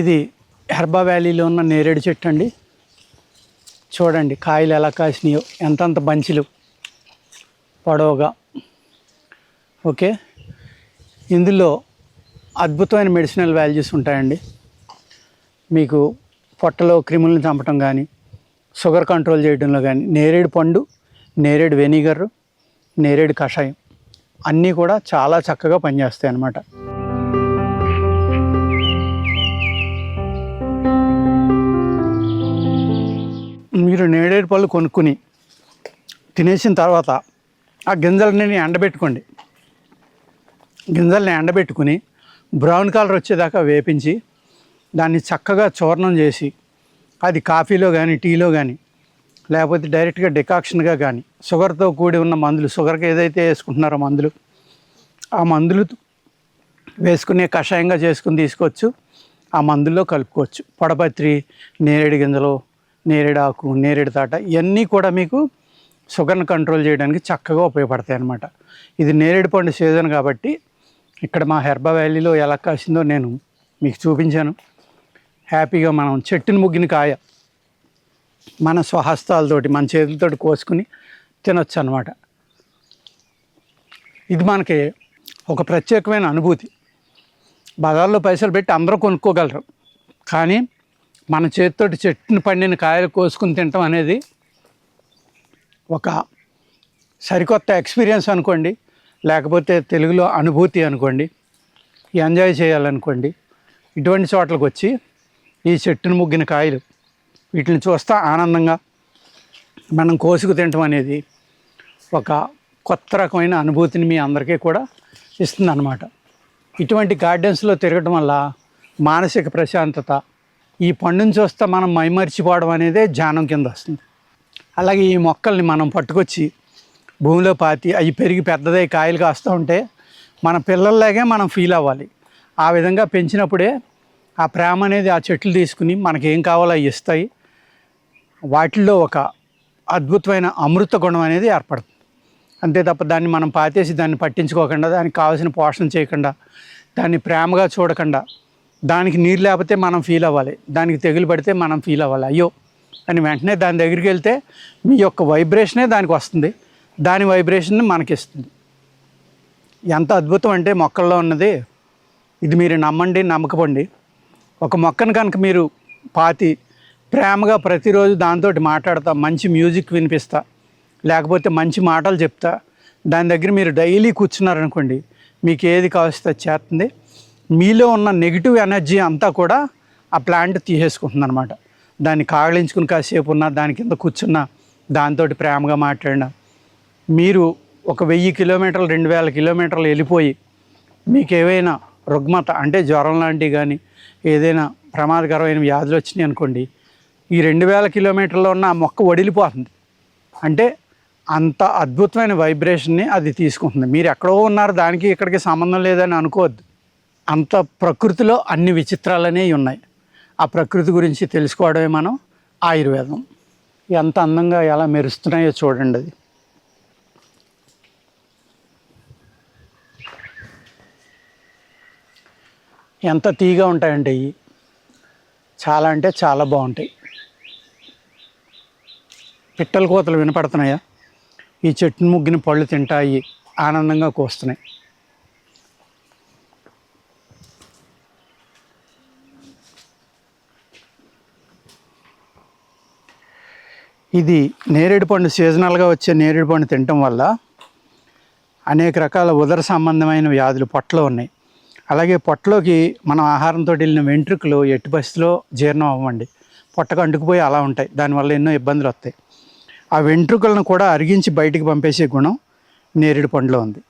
ఇది హెర్బా వ్యాలీలో ఉన్న నేరేడు చెట్టు అండి. చూడండి కాయలు ఎలా కాసినాయో, ఎంతంత బంచులు పొడవుగా. ఓకే, ఇందులో అద్భుతమైన మెడిసినల్ వాల్యూస్ ఉంటాయండి. మీకు పొట్టలో క్రిములను చంపటం కానీ, షుగర్ కంట్రోల్ చేయడంలో కానీ, నేరేడు పండు, నేరేడు వెనిగర్, నేరేడు కషాయం అన్నీ కూడా చాలా చక్కగా పనిచేస్తాయి అన్నమాట. మీరు నేరేడు పళ్ళు కొనుక్కుని తినేసిన తర్వాత ఆ గింజలని ఎండబెట్టుకోండి. గింజల్ని ఎండబెట్టుకుని బ్రౌన్ కలర్ వచ్చేదాకా వేపించి దాన్ని చక్కగా చూర్ణం చేసి అది కాఫీలో కానీ, టీలో కానీ, లేకపోతే డైరెక్ట్గా డికాక్షన్గా కానీ, షుగర్తో కూడి ఉన్న మందులు, షుగర్కి ఏదైతే వేసుకుంటున్నారో మందులు, ఆ మందులు వేసుకునే కషాయంగా చేసుకుని తీసుకోవచ్చు. ఆ మందుల్లో కలుపుకోవచ్చు. పొడపత్రి, నేరేడు గింజలు, నేరేడు ఆకు, నేరేడు తాట ఇవన్నీ కూడా మీకు షుగర్ని కంట్రోల్ చేయడానికి చక్కగా ఉపయోగపడతాయి అన్నమాట. ఇది నేరేడు పండు సీజన్ కాబట్టి ఇక్కడ మా హెర్బా వ్యాలీలో ఎలా కాసిందో నేను మీకు చూపించాను. హ్యాపీగా మనం చెట్టుని ముగ్గిన కాయ మన స్వహస్తాలతోటి, మన చేతులతోటి కోసుకుని తినొచ్చు అన్నమాట. ఇది మనకి ఒక ప్రత్యేకమైన అనుభూతి. బజార్లో పైసలు పెట్టి అందరూ కొనుక్కోగలరు, కానీ మన చేతితోటి చెట్టుని పండిన కాయలు కోసుకుని తినటం అనేది ఒక సరికొత్త ఎక్స్పీరియన్స్ అనుకోండి, లేకపోతే తెలుగులో అనుభూతి అనుకోండి. ఎంజాయ్ చేయాలనుకోండి, ఇటువంటి చోట్లకు వచ్చి ఈ చెట్టును ముగ్గిన కాయలు వీటిని చూస్తా ఆనందంగా మనం కోసుకు తినటం అనేది ఒక కొత్త రకమైన అనుభూతిని మీ అందరికీ కూడా ఇస్తుంది అన్నమాట. ఇటువంటి గార్డెన్స్లో తిరగటం వల్ల మానసిక ప్రశాంతత, ఈ పండుని చూస్తే మనం మైమరిచిపోవడం అనేదే ధ్యానం కింద వస్తుంది. అలాగే ఈ మొక్కల్ని మనం పట్టుకొచ్చి భూమిలో పాతి అవి పెరిగి పెద్దదై కాయలు కాస్తూ ఉంటే మన పిల్లల్లాగే మనం ఫీల్ అవ్వాలి. ఆ విధంగా పెంచినప్పుడే ఆ ప్రేమ అనేది ఆ చెట్లు తీసుకుని మనకేం కావాలో అవి ఇస్తాయి. వాటిల్లో ఒక అద్భుతమైన అమృత గుణం అనేది ఏర్పడుతుంది. అంతే తప్ప దాన్ని మనం పాతేసి దాన్ని పట్టించుకోకుండా, దానికి కావాల్సిన పోషణ చేయకుండా, దాన్ని ప్రేమగా చూడకుండా, దానికి నీరు లేకపోతే మనం ఫీల్ అవ్వాలి, దానికి తెగులు పడితే మనం ఫీల్ అవ్వాలి అయ్యో అని వెంటనే దాని దగ్గరికి వెళ్తే మీ యొక్క వైబ్రేషనే దానికి వస్తుంది, దాని వైబ్రేషన్ మనకిస్తుంది. ఎంత అద్భుతం అంటే మొక్కల్లో ఉన్నది ఇది. మీరు నమ్మండి, నమ్మకపోండి. ఒక మొక్కను కనుక మీరు పాతి ప్రేమగా ప్రతిరోజు దాంతో మాట్లాడతా, మంచి మ్యూజిక్ వినిపిస్తా, లేకపోతే మంచి మాటలు చెప్తా, దాని దగ్గర మీరు డైలీ కూర్చున్నారనుకోండి, మీకు ఏది కావస్తే అది చేస్తుంది. మీలో ఉన్న నెగిటివ్ ఎనర్జీ అంతా కూడా ఆ ప్లాంట్ తీసేసుకుంటుంది అనమాట. దాన్ని కాగలించుకుని కాసేపు ఉన్నా, దాని కింద కూర్చున్నా, దాంతో ప్రేమగా మాట్లాడినా, మీరు ఒక 1000 కిలోమీటర్లు 2000 కిలోమీటర్లు వెళ్ళిపోయి మీకు ఏవైనా రుగ్మత అంటే జ్వరం లాంటివి కానీ, ఏదైనా ప్రమాదకరమైన వ్యాధులు వచ్చినాయి అనుకోండి, ఈ 2000 కిలోమీటర్లో ఉన్న ఆ మొక్క వడిలిపోతుంది. అంటే అంత అద్భుతమైన వైబ్రేషన్ని అది తీసుకుంటుంది. మీరు ఎక్కడో ఉన్నారు, దానికి ఇక్కడికి సంబంధం లేదని అనుకోవద్దు. అంత ప్రకృతిలో అన్ని విచిత్రాలనే ఉన్నాయి. ఆ ప్రకృతి గురించి తెలుసుకోవడమే మనం ఆయుర్వేదం. ఎంత అందంగా ఎలా మెరుస్తున్నాయో చూడండి. అది ఎంత తీగా ఉంటాయంటే ఇవి చాలా అంటే చాలా బాగుంటాయి. పిట్టల కోతలు వినపడుతున్నాయా? ఈ చెట్టును ముగ్గిన పళ్ళు తింటాయి, ఆనందంగా కోస్తున్నాయి. ఇది నేరేడు పండు, సీజనల్గా వచ్చే నేరేడు పండు తినటం వల్ల అనేక రకాల ఉదర సంబంధమైన వ్యాధులు పొట్టలో ఉన్నాయి. అలాగే పొట్టలోకి మనం ఆహారంతో వెళ్ళిన వెంట్రుకలు ఎట్టి పరిస్థితిలో జీర్ణం అవ్వండి, పొట్టకు అంటుకుపోయి అలా ఉంటాయి. దానివల్ల ఎన్నో ఇబ్బందులు వస్తాయి. ఆ వెంట్రుకలను కూడా అరిగించి బయటికి పంపేసే గుణం నేరేడు పండులో ఉంది.